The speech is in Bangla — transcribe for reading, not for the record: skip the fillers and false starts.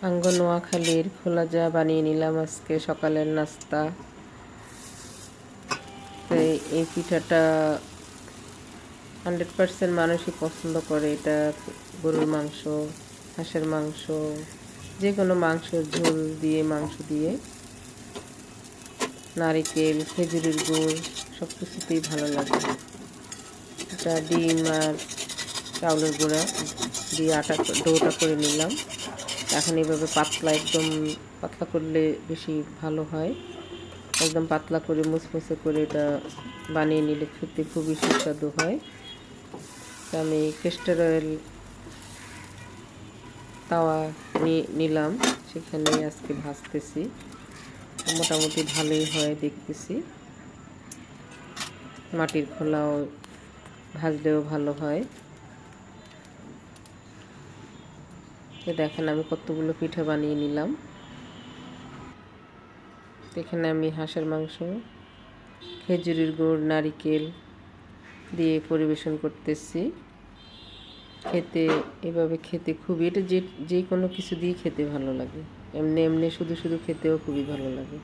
আঙ্গ নোয়াখালীর খোলা যা বানিয়ে নিলাম আজকে সকালের নাস্তা। তো এই পিঠাটা 100% মানুষই পছন্দ করে। এটা গরুর মাংস, হাঁসের মাংস, যে কোনো মাংসের ঝোল দিয়ে, মাংস দিয়ে, নারিকেল, খেজুরের গুড় সব কিছুতেই ভালো লাগে। এটা ডিম আর চাউলের গুঁড়া দিয়ে ডোটা করে নিলাম। এখন এইভাবে পাতলা, একদম পাতলা করলে বেশি ভালো হয়। একদম পাতলা করে মুসমুসে করে এটা বানিয়ে নিলে খেতে খুবই সুস্বাদু হয়। তো আমি ক্যাস্টর অয়েল তাওয়া নিলাম, সেখানে আজকে ভাজতেছি। মোটামুটি ভালোই হয় দেখতেছি। মাটির খোলাও ভাজলেও ভালো হয়। তো দেখেন আমি কতগুলো পিঠা বানিয়ে নিলাম। এখানে আমি হাঁসের মাংস, খেজুরের গুড়, নারিকেল দিয়ে পরিবেশন করতেছি। এভাবে খেতে খুবই, এটা যে কোনো কিছু দিয়ে খেতে ভালো লাগে। এমনি এমনি শুধু শুধু খেতেও খুবই ভালো লাগে।